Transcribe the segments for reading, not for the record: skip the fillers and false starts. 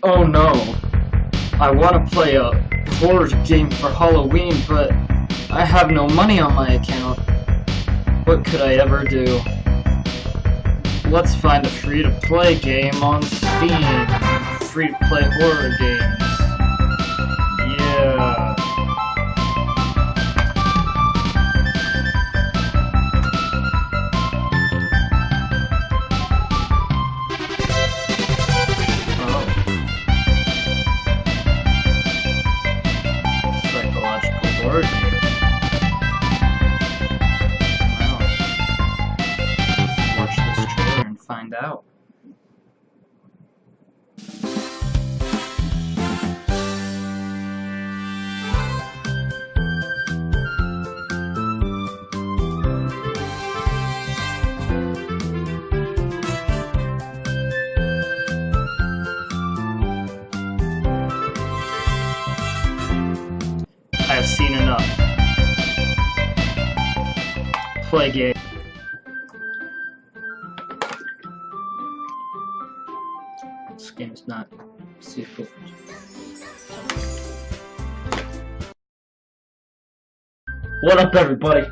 Oh no. I want to play a horror game for Halloween, but I have no money on my account. What could I ever do? Let's find a free-to-play game on Steam. Free-to-play horror games. Yeah. Horror game. Wow. Let's watch this trailer and find out. I have seen enough. Play game. This game's not suitable. What up, everybody?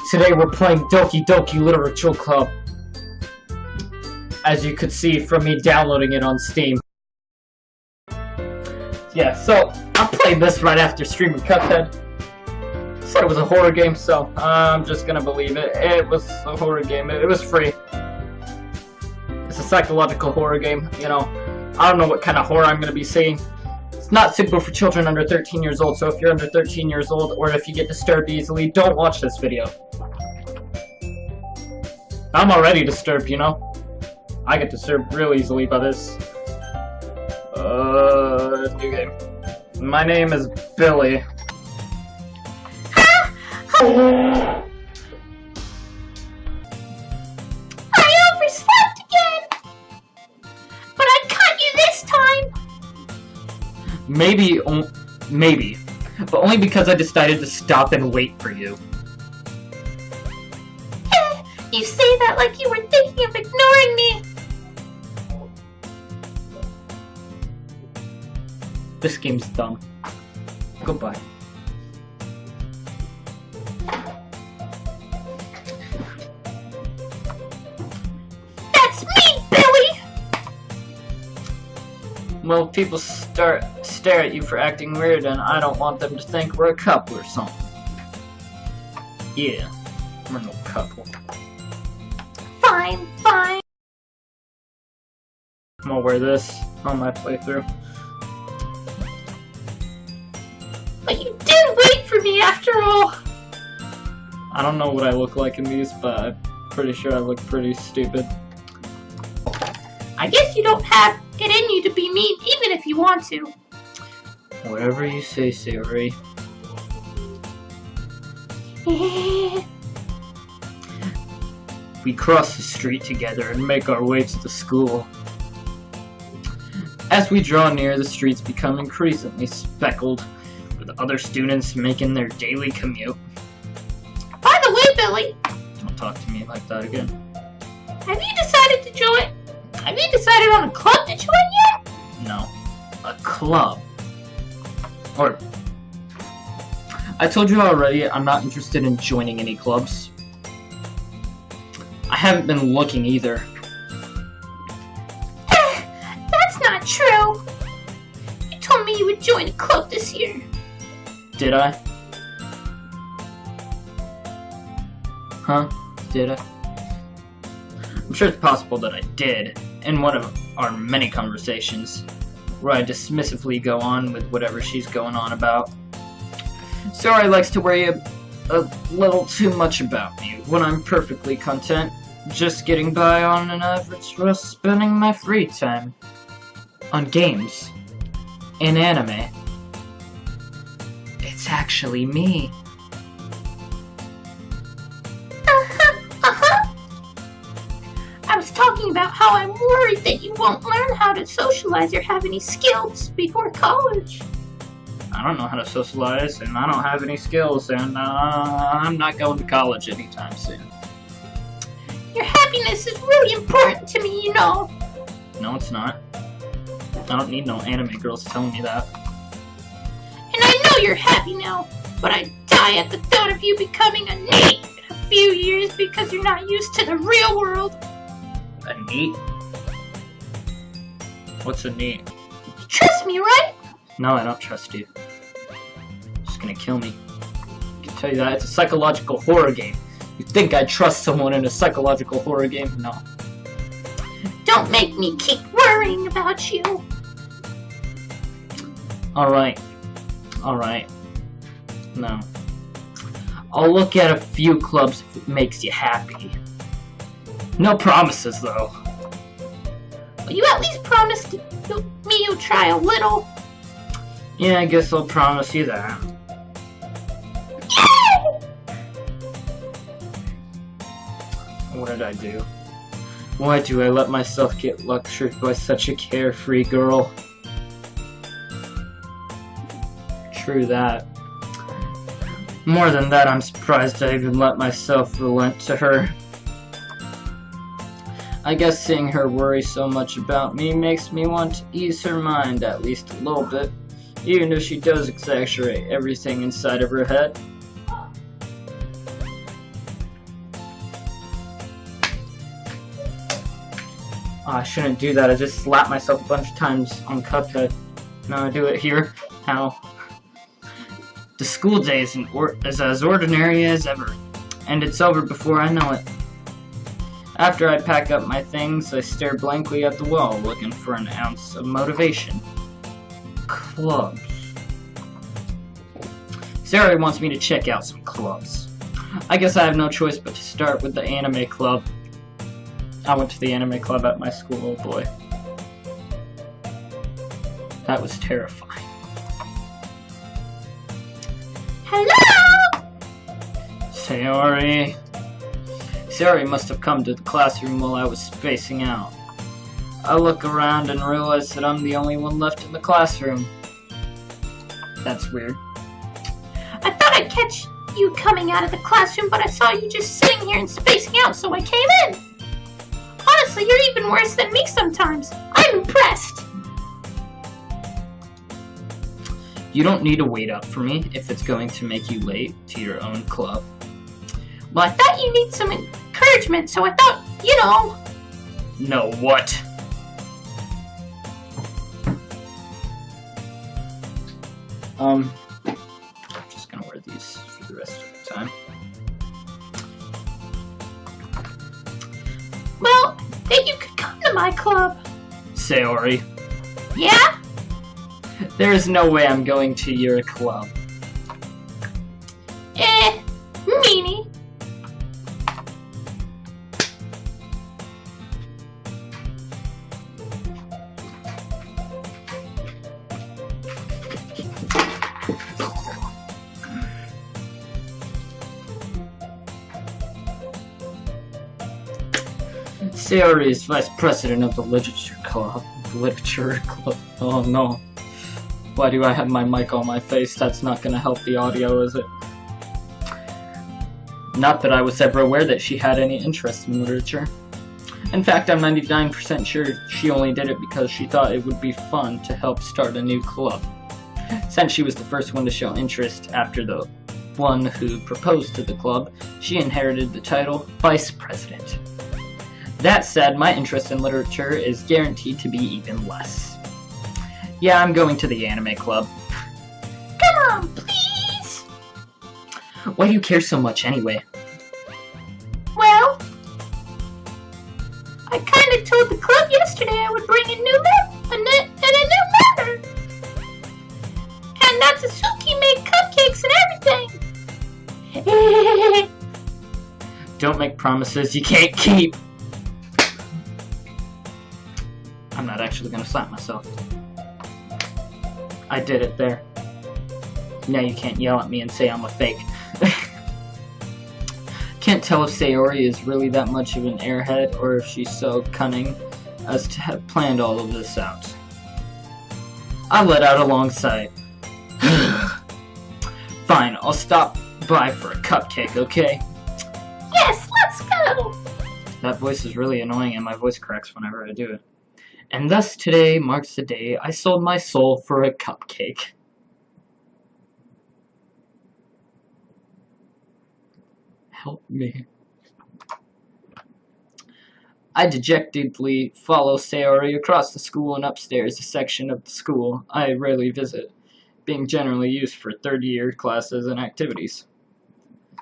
Today we're playing Doki Doki Literature Club. As you could see from me downloading it on Steam. Yeah, so I played this right after streaming Cuphead. Said it was a horror game, so I'm just gonna believe it. It was a horror game. It was free. It's a psychological horror game, you know. I don't know what kind of horror I'm gonna be seeing. It's not suitable for children under 13 years old, so if you're under 13 years old, or if you get disturbed easily, don't watch this video. I'm already disturbed, you know. I get disturbed real easily by this. New game. My name is Billy. I overslept again! But I caught you this time! Maybe, but only because I decided to stop and wait for you. You say that like you were thinking of ignoring me! This game's dumb. Goodbye. That's me, Billy! Well, people stare at you for acting weird, and I don't want them to think we're a couple or something. Yeah, we're no couple. Fine, fine. I'm gonna wear this on my playthrough. But you did wait for me after all! I don't know what I look like in these, but I'm pretty sure I look pretty stupid. I guess you don't have it in you to be mean even if you want to. Whatever you say, Siri. We cross the street together and make our way to the school. As we draw near, the streets become increasingly speckled, with other students making their daily commute. By the way, Billy, Don't talk to me like that again. have you decided to join? Have you decided on a club to join yet? No. A club. Or... I told you already, I'm not interested in joining any clubs. I haven't been looking either. That's not true. You told me you would join a club this year. Did I? Huh? Did I? I'm sure it's possible that I did, in one of our many conversations, where I dismissively go on with whatever she's going on about. Sori likes to worry a little too much about me, when I'm perfectly content, just getting by on an average rest, spending my free time on games and anime. It's actually me. I was talking about how I'm worried that you won't learn how to socialize or have any skills before college. I don't know how to socialize, and I don't have any skills, and I'm not going to college anytime soon. Your happiness is really important to me, you know. No, it's not. I don't need no anime girls telling me that. And I know you're happy now, but I'd die at the thought of you becoming a NEET in a few years because you're not used to the real world. A NEET? What's a NEET? You trust me, right? No, I don't trust you. You're just gonna kill me. I can tell you that. It's a psychological horror game. You think I'd trust someone in a psychological horror game? No. Don't make me keep worrying about you. Alright. Alright. No. I'll look at a few clubs if it makes you happy. No promises, though. Will you at least promise me you'll try a little? Yeah, I guess I'll promise you that. What did I do? Why do I let myself get lectured by such a carefree girl? True that. More than that, I'm surprised I even let myself relent to her. I guess seeing her worry so much about me makes me want to ease her mind at least a little bit, even if she does exaggerate everything inside of her head. Oh, I shouldn't do that. I just slapped myself a bunch of times on Cuphead. Now I do it here. How? The school day is as ordinary as ever, and it's over before I know it. After I pack up my things, I stare blankly at the wall, looking for an ounce of motivation. Clubs. Sarah wants me to check out some clubs. I guess I have no choice but to start with the anime club. I went to the anime club at my school, oh boy. That was terrifying. Hello? Sayori. Sayori must have come to the classroom while I was spacing out. I look around and realize that I'm the only one left in the classroom. That's weird. I thought I'd catch you coming out of the classroom, but I saw you just sitting here and spacing out, so I came in. Honestly, you're even worse than me sometimes. I'm impressed. You don't need to wait up for me if it's going to make you late to your own club. Well, I thought you need some encouragement, so I thought, you know. No, what? I'm just gonna wear these for the rest of the time. Well, then you could come to my club. Sayori. Yeah? There is no way I'm going to your club. Meanie. Sayori is vice president of the literature club. Oh no. Why do I have my mic on my face? That's not gonna help the audio, is it? Not that I was ever aware that she had any interest in literature. In fact, I'm 99% sure she only did it because she thought it would be fun to help start a new club. Since she was the first one to show interest after the one who proposed to the club, she inherited the title Vice President. That said, my interest in literature is guaranteed to be even less. Yeah, I'm going to the anime club. Come on, please. Why do you care so much anyway? Well, I kind of told the club yesterday I would bring a new member. And Natsuki made cupcakes and everything. Don't make promises you can't keep. I'm not actually gonna slap myself. I did it there. Now you can't yell at me and say I'm a fake. Can't tell if Sayori is really that much of an airhead or if she's so cunning as to have planned all of this out. I let out a long sigh. Fine, I'll stop by for a cupcake, okay? Yes, let's go. That voice is really annoying and my voice cracks whenever I do it. And thus today marks the day I sold my soul for a cupcake. Help me. I dejectedly follow Sayori across the school and upstairs, a section of the school I rarely visit, being generally used for third-year classes and activities.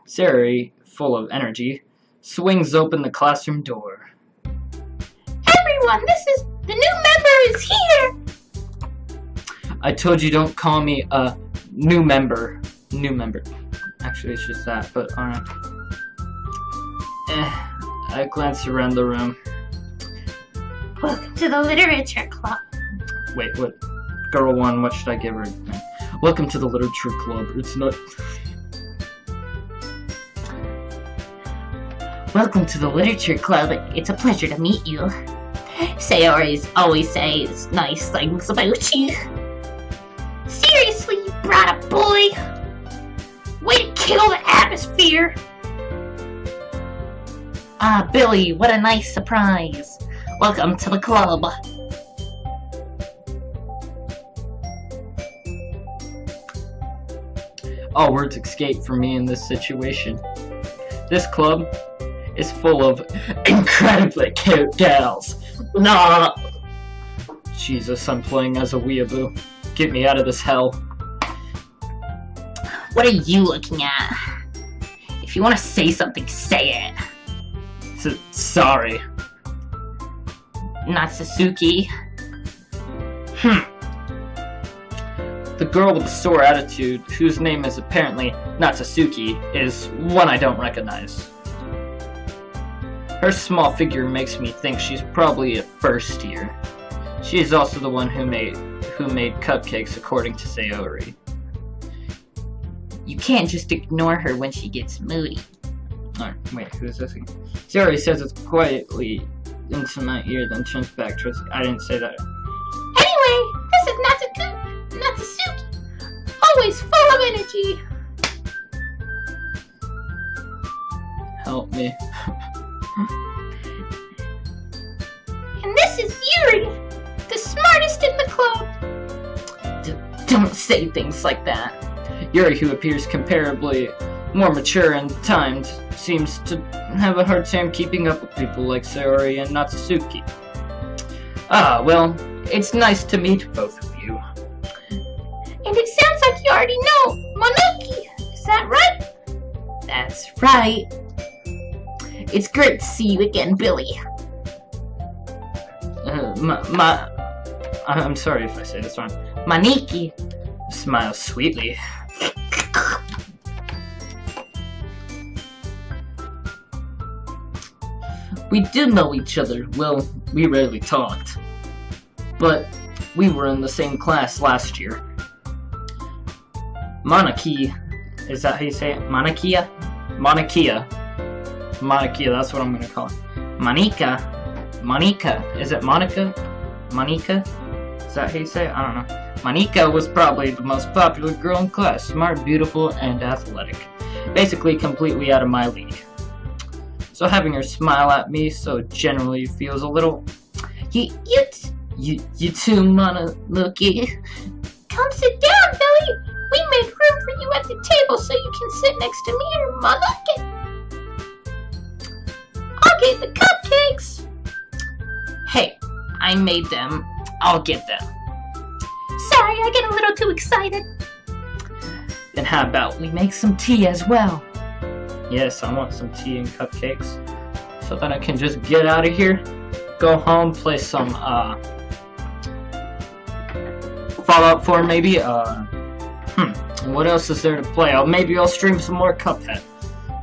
Sayori, full of energy, swings open the classroom door. Everyone, the new member is here! I told you don't call me a new member. New member. Actually, it's just that, but alright. I glance around the room. Welcome to the literature club. Wait, what? Girl 1, what should I give her? Welcome to the literature club. It's not... Welcome to the literature club. It's a pleasure to meet you. Sayori always says nice things about you. Seriously, you brought a boy? Way to kill the atmosphere! Ah, Billy, what a nice surprise. Welcome to the club. All words escape from me in this situation. This club is full of incredibly cute gals. Nah! Jesus, I'm playing as a weeaboo. Get me out of this hell. What are you looking at? If you want to say something, say it. Sorry. Natsuki. The girl with the sore attitude, whose name is apparently Natsuki, is one I don't recognize. Her small figure makes me think she's probably a first year. She is also the one who made cupcakes, according to Sayori. You can't just ignore her when she gets moody. Alright, wait, who is this again? Sayori says it quietly into my ear, then turns back towards... I didn't say that. Anyway, this is Natsuki. Always full of energy. Help me. And this is Yuri, the smartest in the club. Don't say things like that. Yuri, who appears comparably more mature and timed, seems to have a hard time keeping up with people like Sayori and Natsuki. Ah, well, it's nice to meet both of you. And it sounds like you already know Monoki, is that right? That's right. It's great to see you again, Billy. I'm sorry if I say this wrong. Maniki. Smiles sweetly. We did know each other. Well, we rarely talked. But we were in the same class last year. Monaki. Is that how you say it? Monakia? Monakia. Monakia, that's what I'm gonna call it. Monika. Monika. Is it Monica? Monika? Is that how you say it? I don't know. Monika was probably the most popular girl in class. Smart, beautiful, and athletic. Basically completely out of my league. So having her smile at me so generally feels a little... You too, Monoki. Come sit down, Billy. We made room for you at the table so you can sit next to me or Monoki. I'll get the cupcakes. Hey, I made them. I'll get them. Sorry, I get a little too excited. Then how about we make some tea as well? Yes, I want some tea and cupcakes. So that I can just get out of here, go home, play some, Fallout 4 maybe, what else is there to play? Maybe I'll stream some more Cuphead.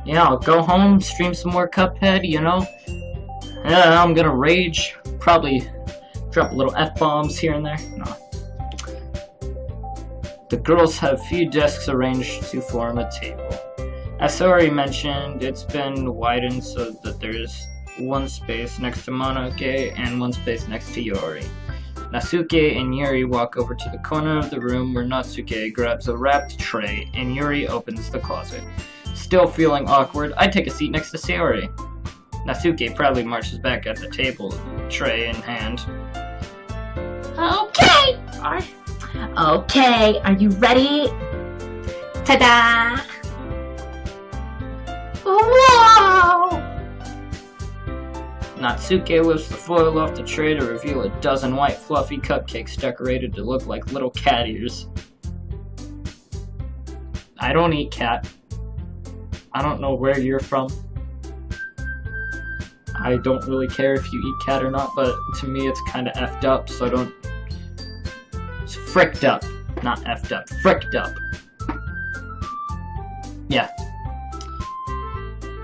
Yeah, I'll go home, stream some more Cuphead, you know? Yeah, I'm gonna rage, probably drop a little F-bombs here and there. No. The girls have few desks arranged to form a table. As already mentioned, it's been widened so that there's one space next to Monoke and one space next to Yuri. Natsuki and Yuri walk over to the corner of the room where Natsuki grabs a wrapped tray and Yuri opens the closet. Still feeling awkward, I take a seat next to Sayori. Natsuki proudly marches back at the table, tray in hand. Okay. Okay, are you ready? Ta-da! Whoa! Natsuke lifts the foil off the tray to reveal a dozen white fluffy cupcakes decorated to look like little cat ears. I don't eat cat. I don't know where you're from. I don't really care if you eat cat or not, but to me it's kinda effed up, so I don't... It's fricked up. Not effed up. Fricked up. Yeah.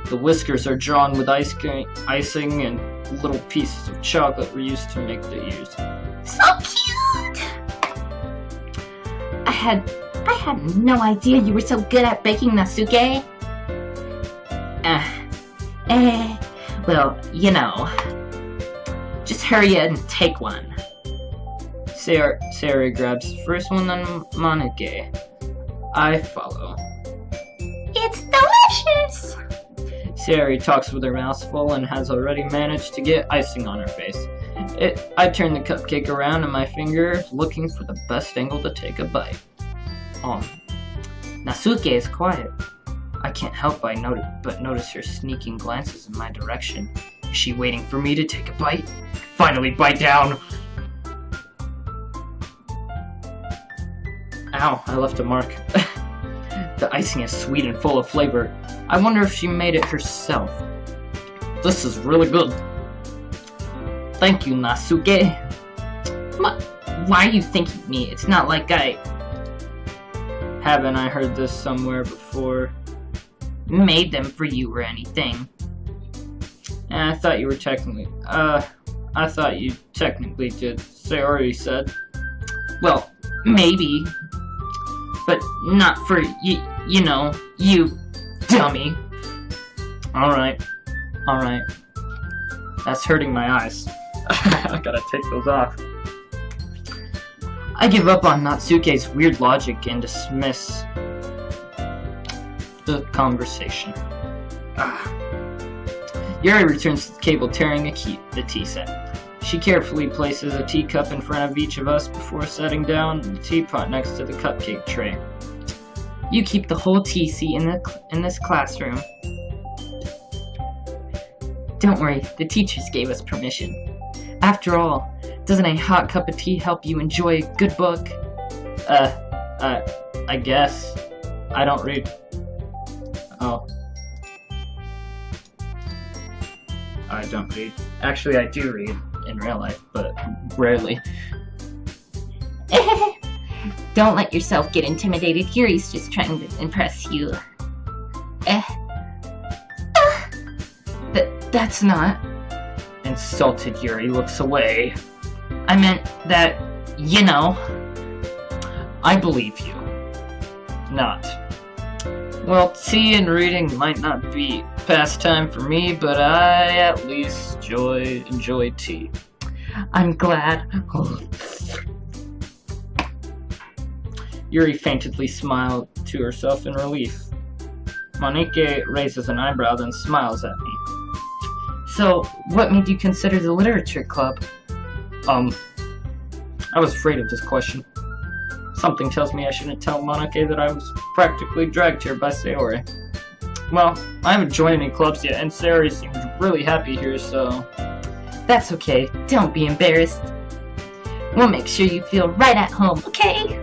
The whiskers are drawn with icing and little pieces of chocolate were used to make the ears. So cute! I had no idea you were so good at baking, Natsuke. Well, you know. Just hurry and take one. Sayori grabs the first one, then Monoke. I follow. It's delicious! Sayori talks with her mouth full and has already managed to get icing on her face. I turn the cupcake around in my finger, looking for the best angle to take a bite. Natsuke is quiet. I can't help but notice her sneaking glances in my direction. Is she waiting for me to take a bite? Finally bite down! Ow, I left a mark. The icing is sweet and full of flavor. I wonder if she made it herself. This is really good. Thank you, Natsuke. Why are you thanking me? It's not like Haven't I heard this somewhere before? made them for you or anything. I thought you technically did. Sayori said. Well, maybe. But not for you know, you dummy. Alright. That's hurting my eyes. I gotta take those off. I give up on Natsuke's weird logic and dismiss the conversation. Yuri returns to the table carrying the tea set. She carefully places a teacup in front of each of us before setting down the teapot next to the cupcake tray. You keep the whole tea seat in this classroom. Don't worry, the teachers gave us permission. After all, doesn't a hot cup of tea help you enjoy a good book? I guess. I don't read. Oh. I don't read. Actually, I do read in real life, but rarely. Don't let yourself get intimidated. Yuri's just trying to impress you. That's not... Insulted Yuri looks away. I meant that, you know. I believe you. Not. Well, tea and reading might not be pastime for me, but I at least enjoy tea. I'm glad. Yuri faintly smiled to herself in relief. Monike raises an eyebrow, then smiles at me. So, what made you consider the literature club? I was afraid of this question. Something tells me I shouldn't tell Monike that I was practically dragged here by Sayori. Well, I haven't joined any clubs yet, and Sayori seems really happy here, so... That's okay. Don't be embarrassed. We'll make sure you feel right at home, okay?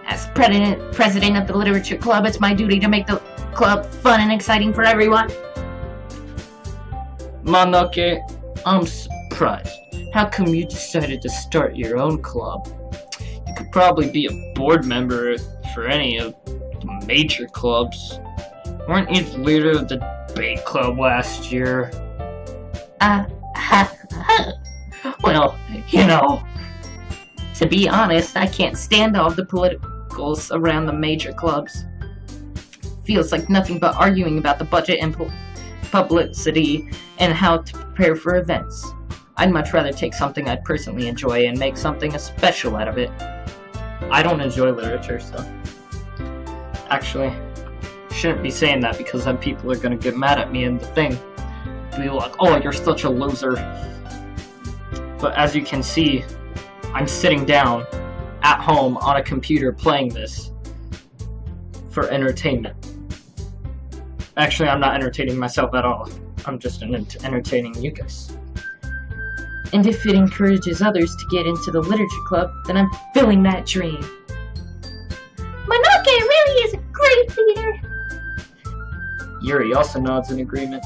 As president of the literature club, it's my duty to make the club fun and exciting for everyone. Monike, I'm surprised. How come you decided to start your own club? You could probably be a board member for any of the major clubs. Weren't you the leader of the debate club last year? Well, you know, to be honest, I can't stand all the politicals around the major clubs. Feels like nothing but arguing about the budget and publicity and how to prepare for events. I'd much rather take something I'd personally enjoy and make something special out of it. I don't enjoy literature, so... Actually, shouldn't be saying that because then people are gonna get mad at me and the thing. Be like, oh, you're such a loser. But as you can see, I'm sitting down at home on a computer playing this for entertainment. Actually, I'm not entertaining myself at all. I'm just entertaining you guys. And if it encourages others to get into the literature club, then I'm filling that dream. Monoke really is a great leader. Yuri also nods in agreement.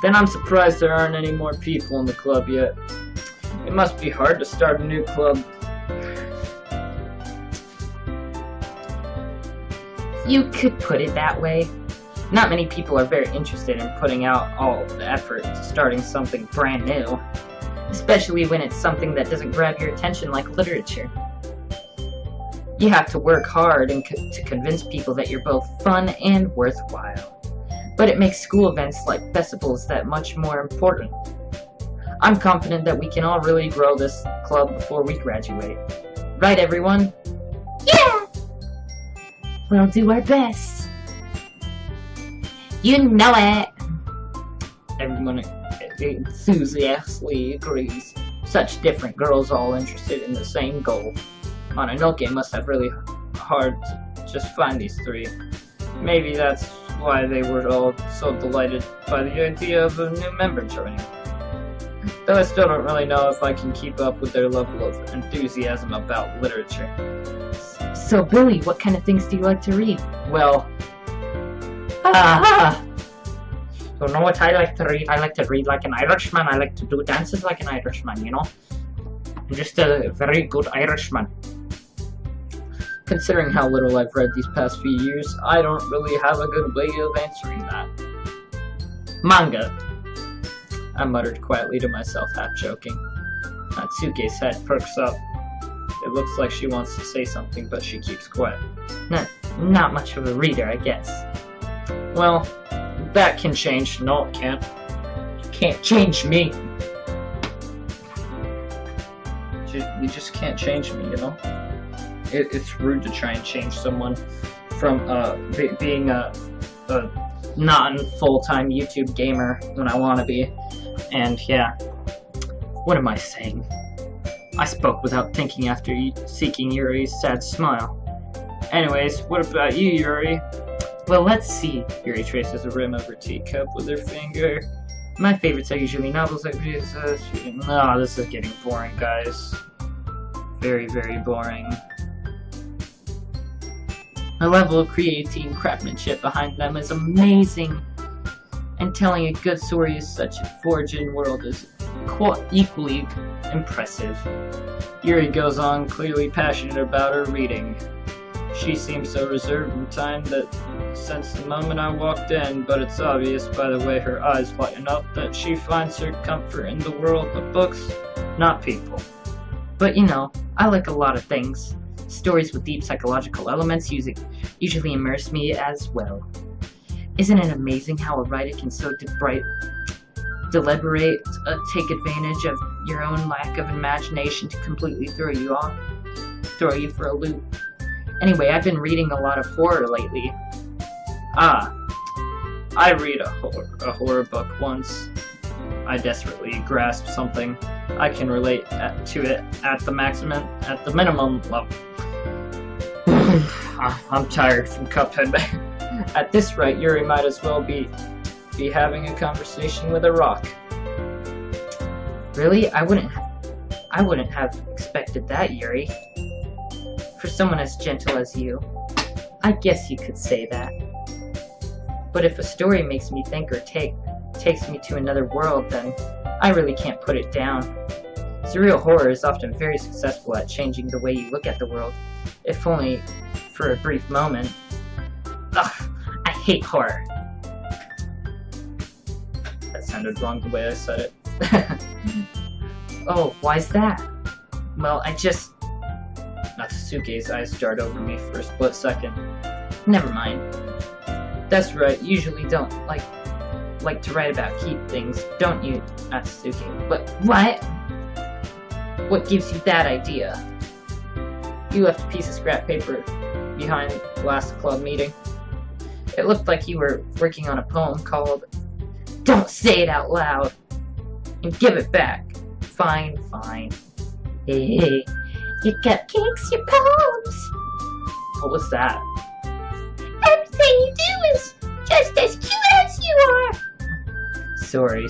Then I'm surprised there aren't any more people in the club yet. It must be hard to start a new club. You could put it that way. Not many people are very interested in putting out all the effort to starting something brand new. Especially when it's something that doesn't grab your attention like literature. You have to work hard to convince people that you're both fun and worthwhile. But it makes school events like festivals that much more important. I'm confident that we can all really grow this club before we graduate. Right, everyone? Yeah! We'll do our best. You know it! Everyone enthusiastically agrees. Such different girls all interested in the same goal. Mononoke must have really hard to just find these three. Maybe that's why they were all so delighted by the idea of a new member joining. Though I still don't really know if I can keep up with their level of enthusiasm about literature. So Billy, what kind of things do you like to read? Well, you know what I like to read? I like to read like an Irishman. I like to do dances like an Irishman, you know? I'm just a very good Irishman. Considering how little I've read these past few years, I don't really have a good way of answering that. Manga, I muttered quietly to myself, half joking. Natsuke's head perks up. It looks like she wants to say something, but she keeps quiet. Not much of a reader, I guess. Well, that can change. No, it can't. You can't change me. You just can't change me, you know? It's rude to try and change someone from being a non-full-time YouTube gamer when I want to be. And yeah, what am I saying? I spoke without thinking after seeking Yuri's sad smile. Anyways, what about you, Yuri? Well, let's see. Yuri traces a rim of her teacup with her finger. My favorites are usually novels like this. No, this is getting boring, guys. Very, very boring. The level of creativity and craftsmanship behind them is amazing. And telling a good story in such a forging world is equally impressive. Yuri goes on, clearly passionate about her reading. She seems so reserved in time that since the moment I walked in, but it's obvious by the way her eyes lighten up that she finds her comfort in the world of books, not people. But you know, I like a lot of things. Stories with deep psychological elements usually immerse me as well. Isn't it amazing how a writer can so deliberate, take advantage of your own lack of imagination to completely throw you for a loop? Anyway, I've been reading a lot of horror lately. I read a horror book once. I desperately grasped something. I can relate to it at the minimum level. I'm tired from Cuphead. At this rate, Yuri might as well be having a conversation with a rock. Really? I wouldn't have expected that, Yuri. For someone as gentle as you, I guess you could say that. But if a story makes me think or takes me to another world, then I really can't put it down. Surreal horror is often very successful at changing the way you look at the world, if only for a brief moment. Ugh, I hate horror. That sounded wrong the way I said it. Oh, why's that? Well, Natsuke's eyes jarred over me for a split second. Never mind. That's right, you usually don't like to write about keep things, don't you, Natsuke? But what? What gives you that idea? You left a piece of scrap paper behind the last club meeting. It looked like you were working on a poem called Don't say it out loud! And give it back. Fine. Hey, your cupcakes, your poems. What was that? Everything you do is just as cute as you are. Sori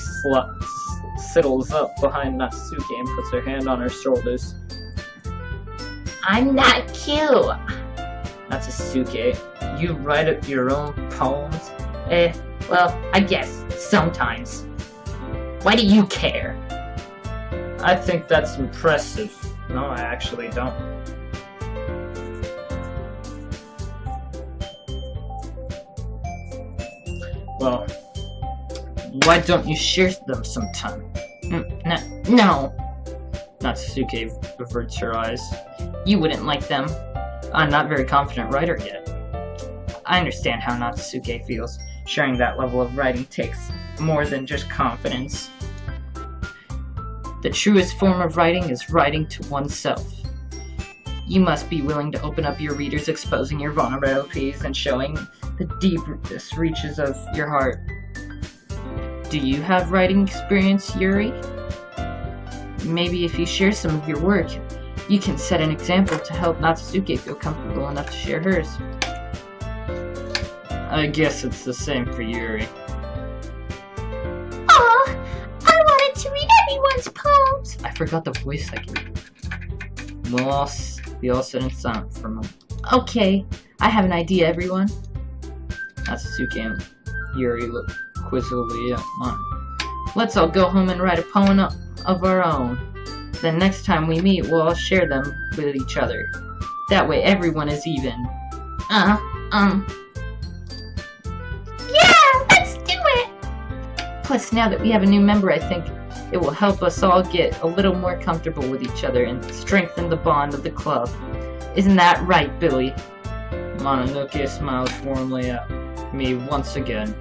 sittles up behind Natsuki and puts her hand on her shoulders. I'm not cute. Natsuki, you write up your own poems? Well, I guess, sometimes. Why do you care? I think that's impressive. No, I actually don't. Well, why don't you share them sometime? No. Natsuki averts her eyes. You wouldn't like them. I'm not a very confident writer yet. I understand how Natsuki feels. Sharing that level of writing takes more than just confidence. The truest form of writing is writing to oneself. You must be willing to open up your readers, exposing your vulnerabilities and showing the deepest reaches of your heart. Do you have writing experience, Yuri? Maybe if you share some of your work, you can set an example to help Natsuki feel comfortable enough to share hers. I guess it's the same for Yuri. Aw, I wanted to read everyone's poems. I forgot the voice I gave. We all sit in silence for a moment. Okay, I have an idea, everyone. Natsuki and Yuri look quizzically at mine. Let's all go home and write a poem of our own. Then next time we meet, we'll all share them with each other. That way everyone is even. Yeah, let's do it! Plus, now that we have a new member, I think it will help us all get a little more comfortable with each other and strengthen the bond of the club. Isn't that right, Billy? Mononoke smiles warmly at me once again.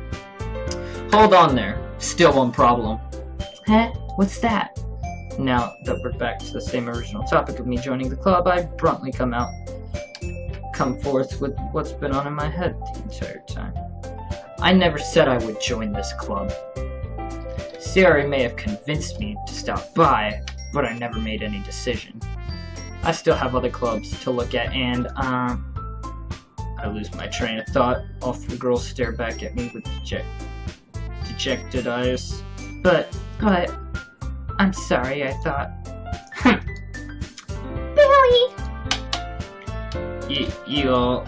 Hold on there. Still one problem. Huh? What's that? Now that we're back to the same original topic of me joining the club, I bluntly come forth with what's been on in my head the entire time. I never said I would join this club. Sari may have convinced me to stop by, but I never made any decision. I still have other clubs to look at, and I lose my train of thought. All three girls stare back at me with dejected eyes. But, I'm sorry, I thought. Billy! You all...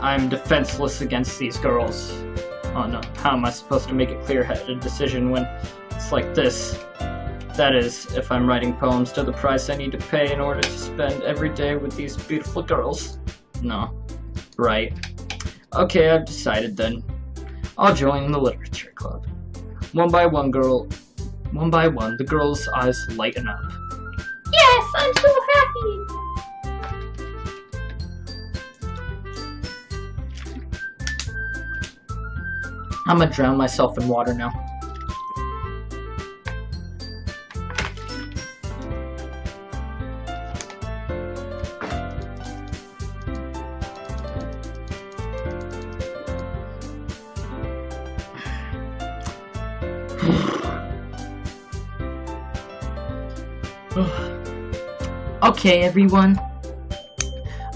I'm defenseless against these girls. Oh no, how am I supposed to make a clear-headed decision when it's like this? That is, if I'm writing poems to the price I need to pay in order to spend every day with these beautiful girls. No. Right. Okay, I've decided then. I'll join the literature club. One by one, the girls' eyes lighten up. Yes, I'm so happy! I'm gonna drown myself in water now. Okay, everyone.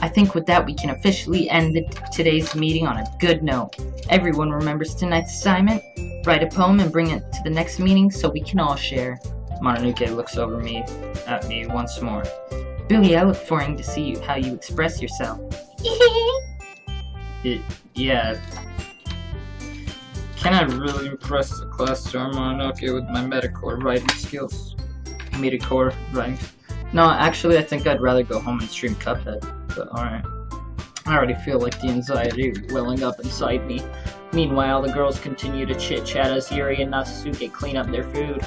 I think with that we can officially end today's meeting on a good note. Everyone remembers tonight's assignment. Write a poem and bring it to the next meeting so we can all share. Mononoke looks at me once more. Billy, I look forward to see how you express yourself. Yeah. Can I really impress the class star Mononoke with my Metacore writing skills? Metacore writing. No, actually, I think I'd rather go home and stream Cuphead. But alright. I already feel like the anxiety welling up inside me. Meanwhile, the girls continue to chit-chat as Yuri and Natsuki clean up their food.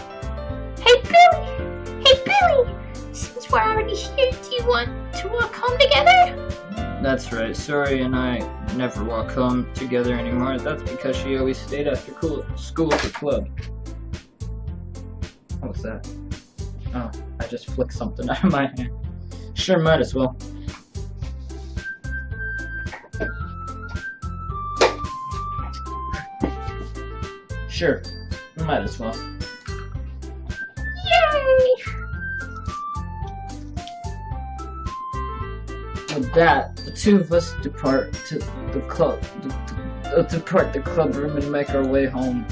Hey, Billy! Hey, Billy! Since we're already here, do you want to walk home together? That's right. Sori and I never walk home together anymore. That's because she always stayed after school at the club. What was that? Oh, I just flicked something out of my hand. Sure, might as well. Sure, might as well. Yay! With that, the two of us depart to the club, depart the club room and make our way home.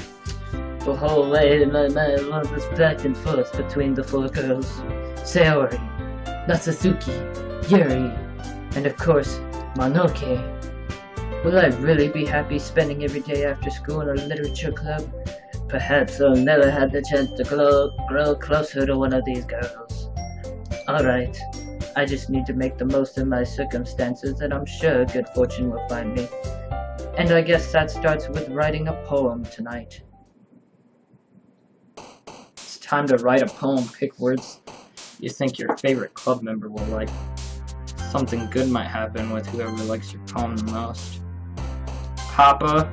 The whole way, my love is back and forth between the four girls: Sayori, Natsuki, Yuri, and of course, Mononoke. Will I really be happy spending every day after school in a literature club? Perhaps I'll never have the chance to grow closer to one of these girls. Alright, I just need to make the most of my circumstances, and I'm sure good fortune will find me. And I guess that starts with writing a poem tonight. It's time to write a poem. Pick words you think your favorite club member will like. Something good might happen with whoever likes your poem the most. Papa,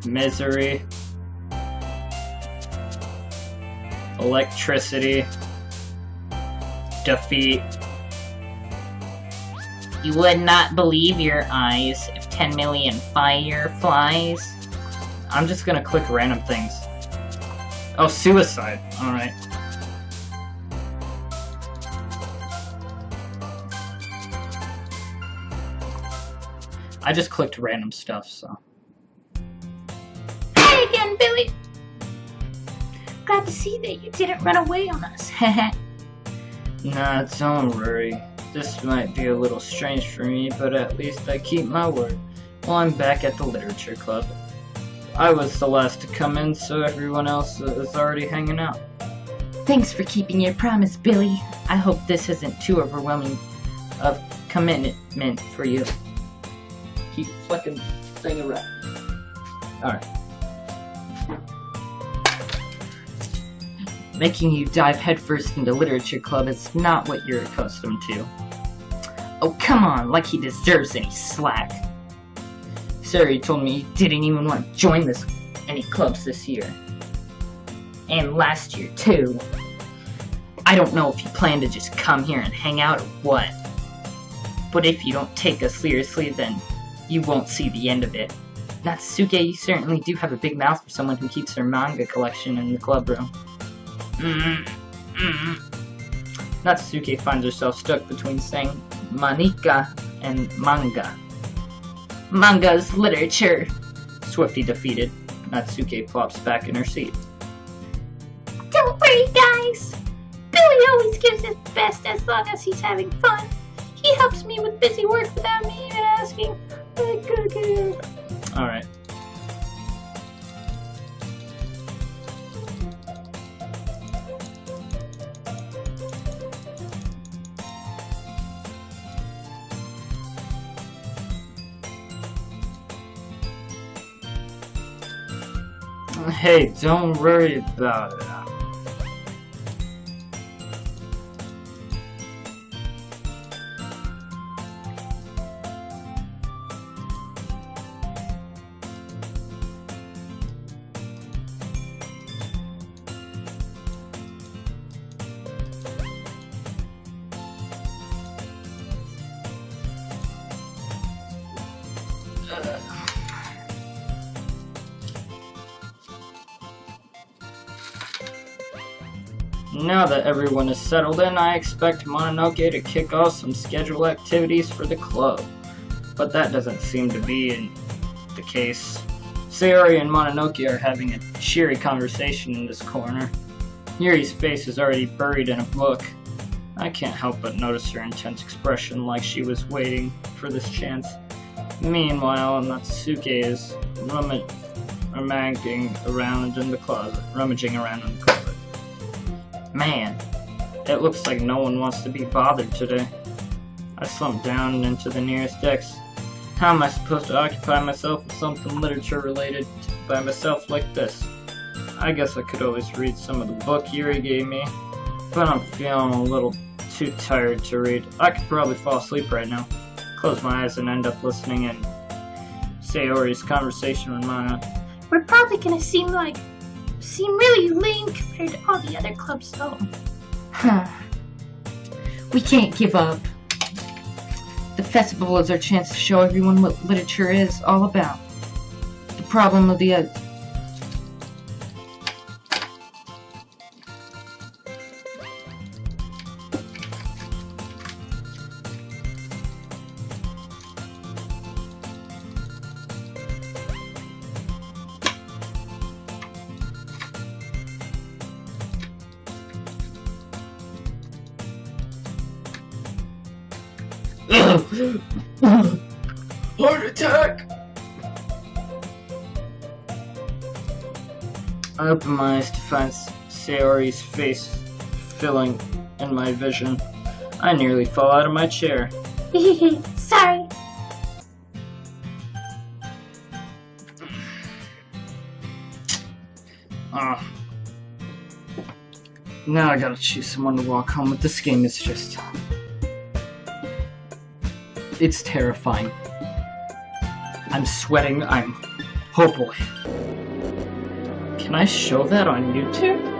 misery, electricity, defeat. You would not believe your eyes if 10 million fireflies. I'm just gonna click random things. Oh, suicide. Alright. I just clicked random stuff, so. Hi again, Billy. Glad to see that you didn't run away on us. Nah, don't worry. This might be a little strange for me, but at least I keep my word. Well, I'm back at the literature club. I was the last to come in, so everyone else is already hanging out. Thanks for keeping your promise, Billy. I hope this isn't too overwhelming of commitment for you. Keep flicking thing around. Alright. Making you dive headfirst into literature club is not what you're accustomed to. Oh, come on, like he deserves any slack. Sayori told me you didn't even want to join any clubs this year. And last year, too. I don't know if you plan to just come here and hang out or what. But if you don't take us seriously, then you won't see the end of it. Natsuki, you certainly do have a big mouth for someone who keeps her manga collection in the club room. Natsuki finds herself stuck between saying manika and manga. Manga's literature. Swiftly defeated, Natsuki plops back in her seat. Don't worry, guys. Billy always gives his best as long as he's having fun. He helps me with busy work without me even asking. Alright. Hey, don't worry about it. Now that everyone is settled in, I expect Mononoke to kick off some scheduled activities for the club. But that doesn't seem to be the case. Sayori and Mononoke are having a cheery conversation in this corner. Yuri's face is already buried in a book. I can't help but notice her intense expression, like she was waiting for this chance. Meanwhile, Natsuki is rummaging around in the closet. Man, it looks like no one wants to be bothered today. I slumped down into the nearest desk. How am I supposed to occupy myself with something literature related by myself like this? I guess I could always read some of the book Yuri gave me, but I'm feeling a little too tired to read. I could probably fall asleep right now. Close my eyes and end up listening in Sayori's conversation with Mana. We're probably gonna seem really lame compared to all the other clubs though. We can't give up. The festival is our chance to show everyone what literature is all about. The problem of the Heart attack! I open my eyes to find Sayori's face filling in my vision. I nearly fall out of my chair. Sorry. Now I gotta choose someone to walk home with. This game is just... It's terrifying. I'm sweating, oh boy. Can I show that on YouTube?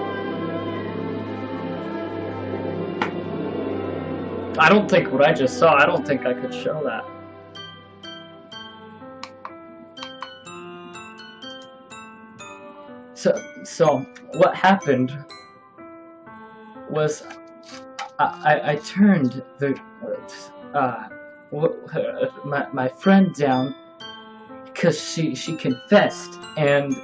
I don't think what I just saw, I don't think I could show that. So what happened was I turned the my friend down because she confessed, and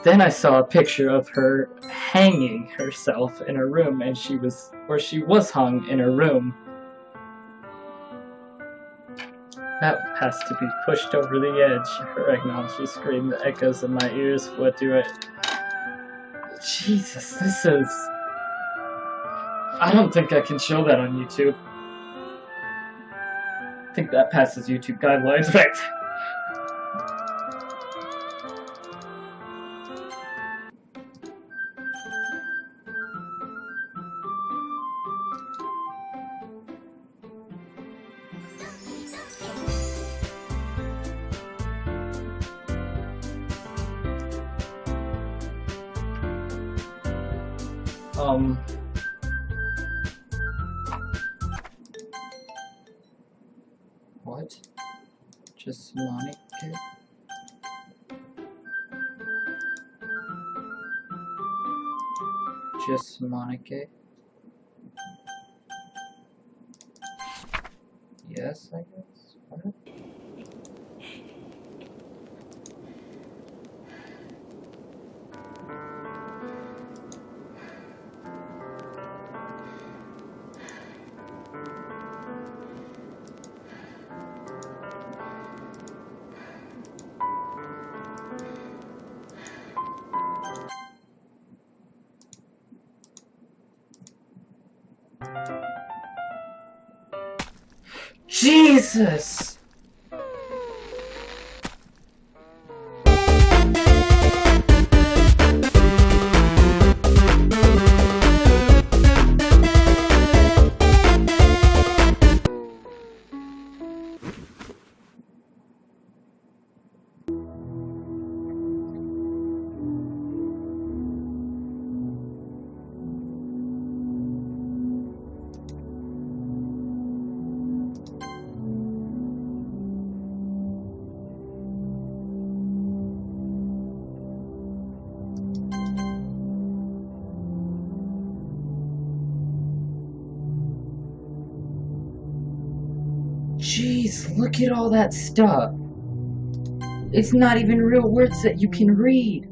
then I saw a picture of her hanging herself in her room, and she was hung in her room. That has to be pushed over the edge. Right now she screamed, the echoes in my ears. What do it? Jesus, this is... I don't think I can show that on YouTube. I think that passes YouTube guidelines, right? What? Just Monica? Just Monica? Yes, I guess. What? Jesus! Jeez, look at all that stuff. It's not even real words that you can read.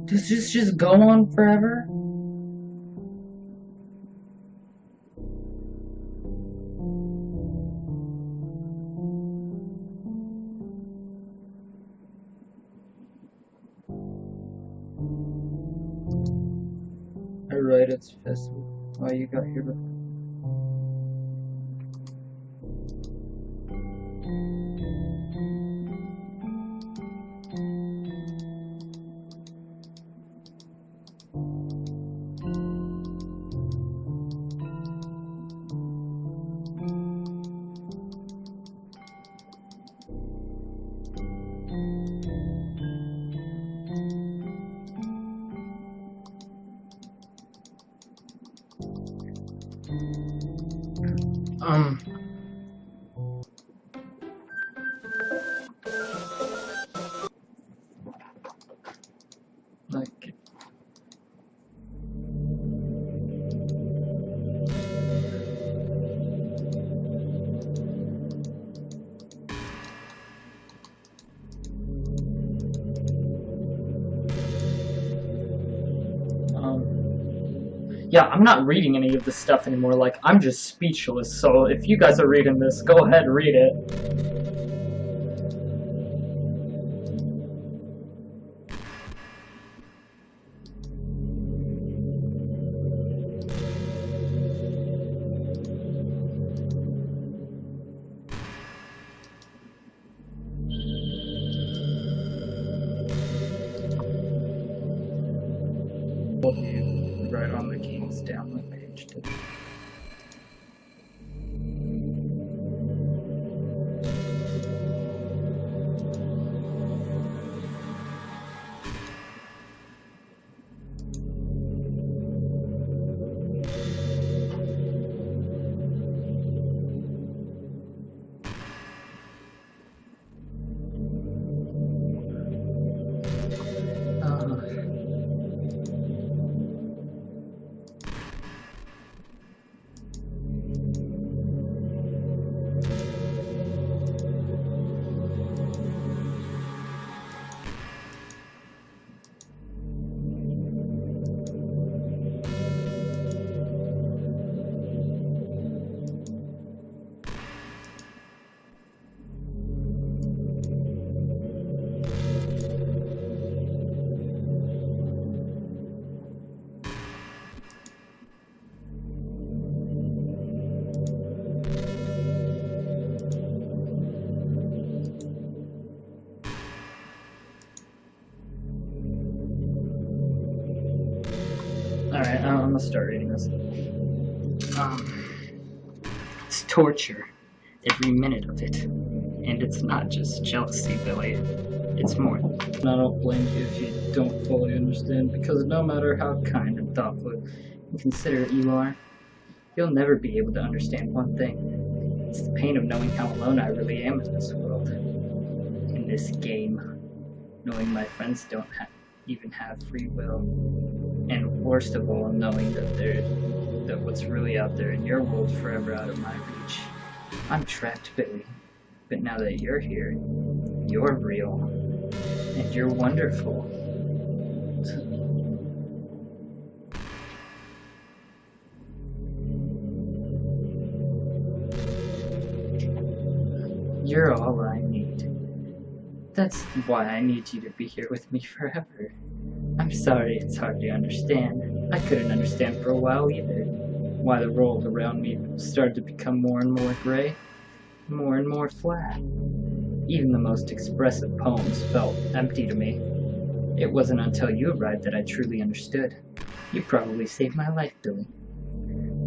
Does this just go on forever? Right, it's festival. Oh, you got here before. Like... Yeah, I'm not reading any of this stuff anymore. Like, I'm just speechless. So if you guys are reading this, go ahead and read it. Right on the game's download page too. Alright, I'm gonna start reading this. It's torture. Every minute of it. And it's not just jealousy, Billy. It's more. And I don't blame you if you don't fully understand, because no matter how kind and thoughtful and considerate you are, you'll never be able to understand one thing. It's the pain of knowing how alone I really am in this world. In this game. Knowing my friends don't even have free will. And worst of all, knowing that what's really out there in your world's forever out of my reach. I'm trapped, Billy. But now that you're here, you're real. And you're wonderful. You're all I need. That's why I need you to be here with me forever. I'm sorry it's hard to understand. I couldn't understand for a while either. Why the world around me started to become more and more gray, more and more flat. Even the most expressive poems felt empty to me. It wasn't until you arrived that I truly understood. You probably saved my life, Billy.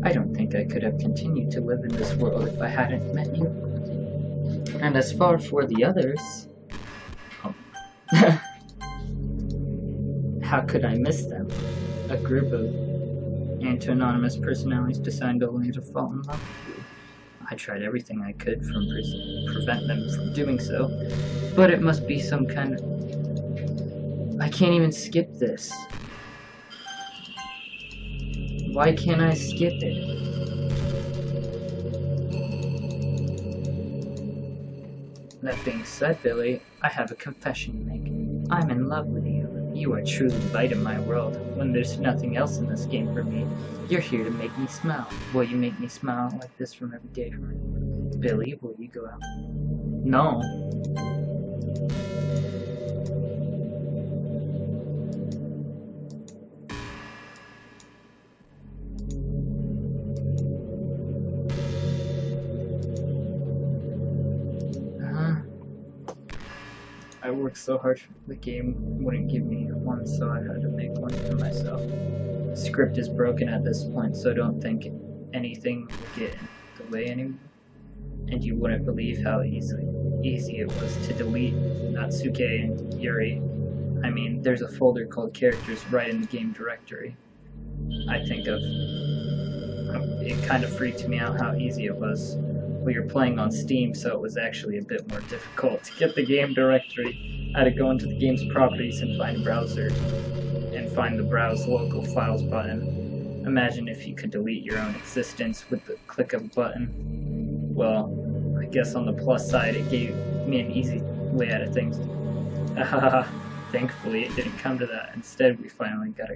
I don't think I could have continued to live in this world if I hadn't met you. And as far for the others... How could I miss them? A group of anonymous personalities designed only to fall in love with you. I tried everything I could from prevent them from doing so, but it must be some kind of... I can't even skip this. Why can't I skip it? That being said, Billy, I have a confession to make. I'm in love with you. You are truly the light in my world. When there's nothing else in this game for me, you're here to make me smile. Will you make me smile like this from every day for me? Billy, will you go out? No. I worked so hard, the game wouldn't give me one, so I had to make one for myself. The script is broken at this point, so don't think anything will get in the way anymore. And you wouldn't believe how easy it was to delete Natsuke and Yuri. I mean, there's a folder called characters right in the game directory. It kind of freaked me out how easy it was. We were playing on Steam, so it was actually a bit more difficult to get the game directory. I had to go into the game's properties and find browser, and find the Browse Local Files button. Imagine if you could delete your own existence with the click of a button. Well, I guess on the plus side, it gave me an easy way out of things. Thankfully, it didn't come to that. Instead, we finally got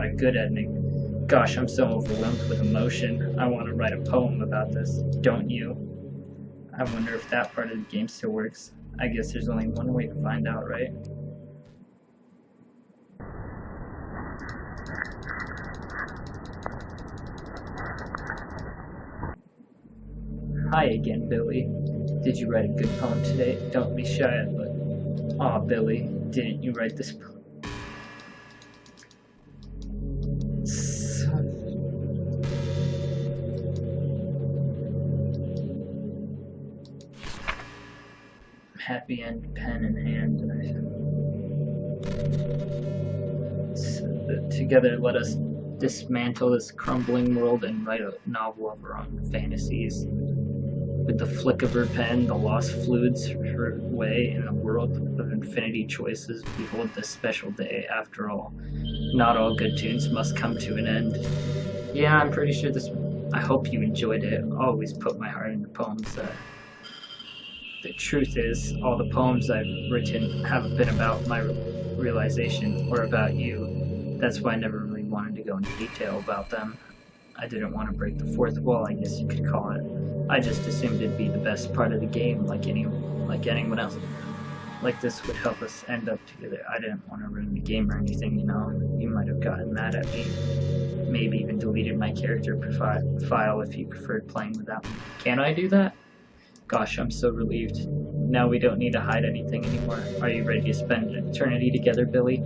a good ending. Gosh, I'm so overwhelmed with emotion. I want to write a poem about this, don't you? I wonder if that part of the game still works. I guess there's only one way to find out, right? Hi again, Billy. Did you write a good poem today? Don't be shy, but... Aw, Billy, didn't you write this poem? Happy end, pen in hand. Together, let us dismantle this crumbling world and write a novel of our own fantasies. With the flick of her pen, the lost fluids her way in a world of infinity choices. Behold this special day. After all, not all good tunes must come to an end. Yeah, I'm pretty sure this... I hope you enjoyed it. I always put my heart into poems. The truth is, all the poems I've written haven't been about my realization or about you. That's why I never really wanted to go into detail about them. I didn't want to break the fourth wall, I guess you could call it. I just assumed it'd be the best part of the game, like anyone else. Like this would help us end up together. I didn't want to ruin the game or anything, you know. You might have gotten mad at me. Maybe even deleted my character file if you preferred playing without me. Can I do that? Gosh, I'm so relieved. Now we don't need to hide anything anymore. Are you ready to spend an eternity together, Billy?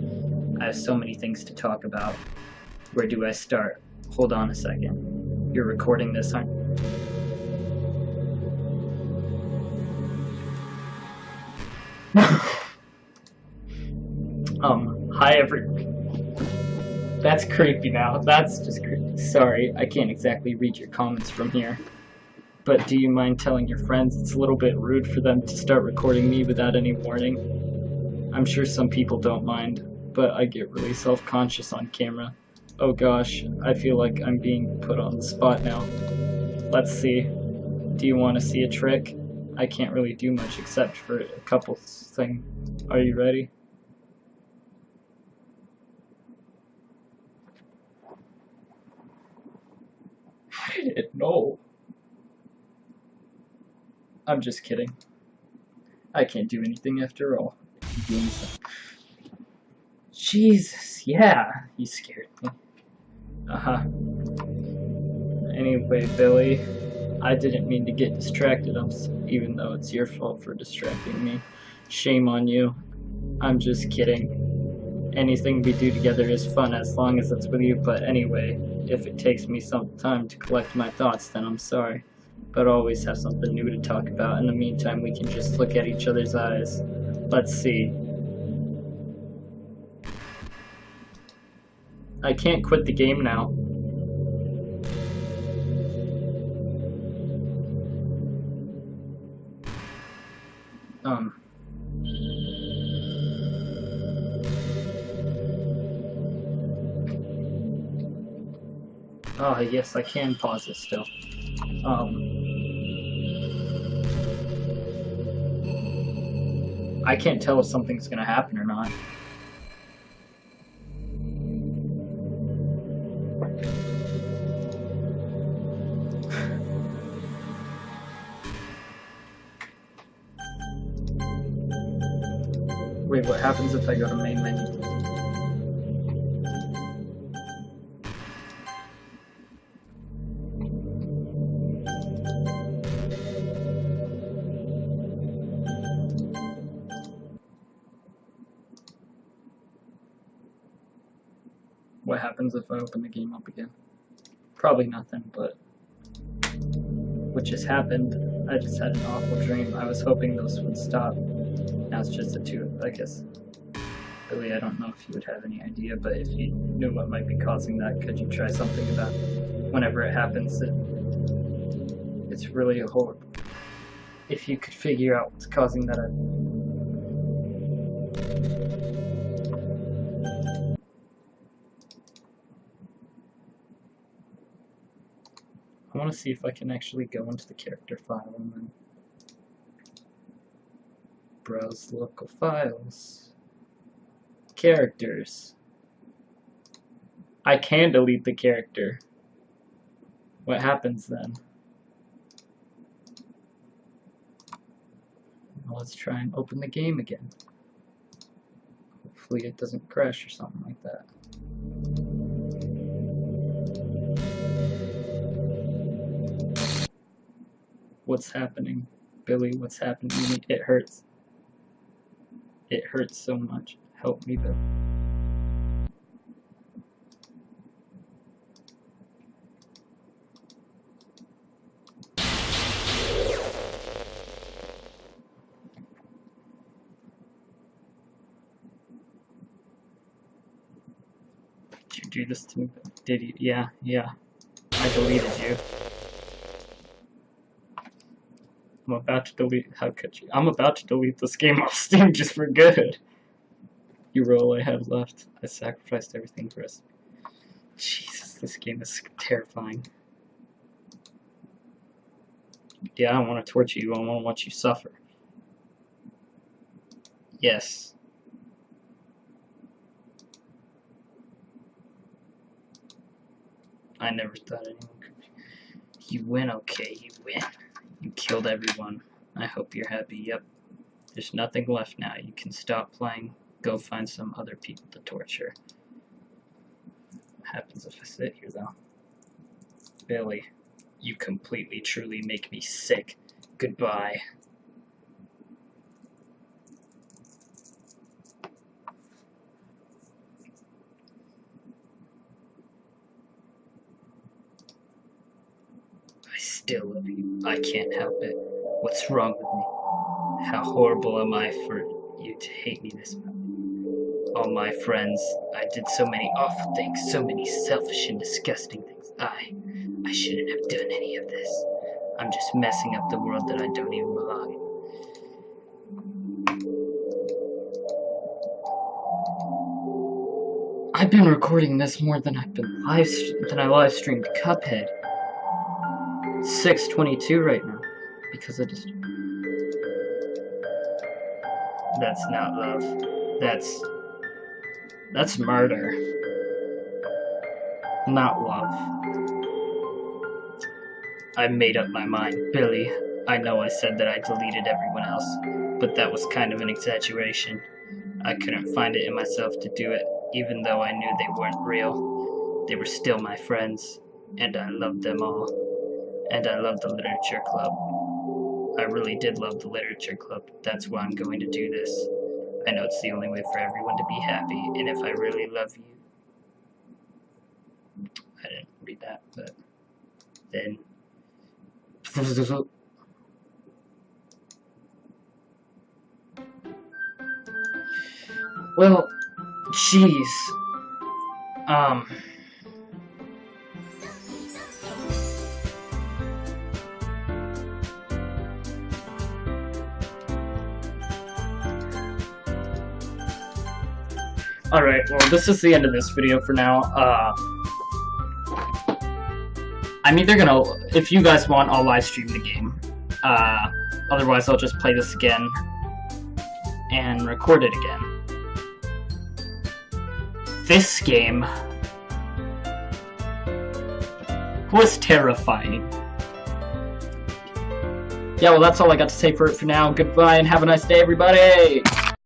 I have so many things to talk about. Where do I start? Hold on a second. You're recording this, aren't you? Hi everyone. That's creepy now. That's just creepy. Sorry, I can't exactly read your comments from here. But do you mind telling your friends it's a little bit rude for them to start recording me without any warning? I'm sure some people don't mind, but I get really self-conscious on camera. Oh gosh, I feel like I'm being put on the spot now. Let's see. Do you want to see a trick? I can't really do much except for a couple things. Are you ready? I didn't know. I'm just kidding. I can't do anything after all. Jesus, yeah, you scared me. Anyway, Billy, I didn't mean to get distracted, even though it's your fault for distracting me. Shame on you. I'm just kidding. Anything we do together is fun as long as it's with you, but anyway, if it takes me some time to collect my thoughts, then I'm sorry. But always have something new to talk about. In the meantime, we can just look at each other's eyes. Let's see. I can't quit the game now. Oh, yes, I can pause it still. I can't tell if something's gonna happen or not. Wait, what happens if I go to main menu? What happens if I open the game up again? Probably nothing, but what just happened? I just had an awful dream. I was hoping those would stop. Now it's just the two, I guess. Billy, I don't know if you would have any idea, but if you knew what might be causing that, could you try something about whenever it happens? It's really a whole... If you could figure out what's causing that... I want to see if I can actually go into the character file and then browse local files. Characters. I can delete the character. What happens then? Well, let's try and open the game again. Hopefully it doesn't crash or something like that. What's happening? Billy, what's happening to me? It hurts. It hurts so much. Help me, Billy. Did you do this to me? Did you? Yeah. I deleted you. I'm about to delete. How could you? I'm about to delete this game off Steam just for good. You were all I had left. I sacrificed everything for us. Jesus, this game is terrifying. Yeah, I don't want to torture you. I want to watch you suffer. Yes. I never thought anyone could. You win, okay, you win. You killed everyone. I hope you're happy. Yep. There's nothing left now. You can stop playing. Go find some other people to torture. What happens if I sit here, though? Billy, you completely, truly make me sick. Goodbye. I still love you. I can't help it. What's wrong with me? How horrible am I for you to hate me this much? All my friends, I did so many awful things, so many selfish and disgusting things. I shouldn't have done any of this. I'm just messing up the world that I don't even belong in. I've been recording this more than I live streamed Cuphead. 6:22 right now, because I just. That's not love. That's murder. Not love. I made up my mind, Billy. I know I said that I deleted everyone else, but that was kind of an exaggeration. I couldn't find it in myself to do it, even though I knew they weren't real. They were still my friends, and I loved them all. And I loved the literature club. I really did love the literature club. That's why I'm going to do this. I know it's the only way for everyone to be happy, and if I really love you... I didn't read that, but... Then... Well, jeez. Alright, well, this is the end of this video for now. I'm either gonna, if you guys want, I'll live stream the game. Otherwise, I'll just play this again and record it again. This game was terrifying. Yeah, well, that's all I got to say for it for now. Goodbye and have a nice day, everybody!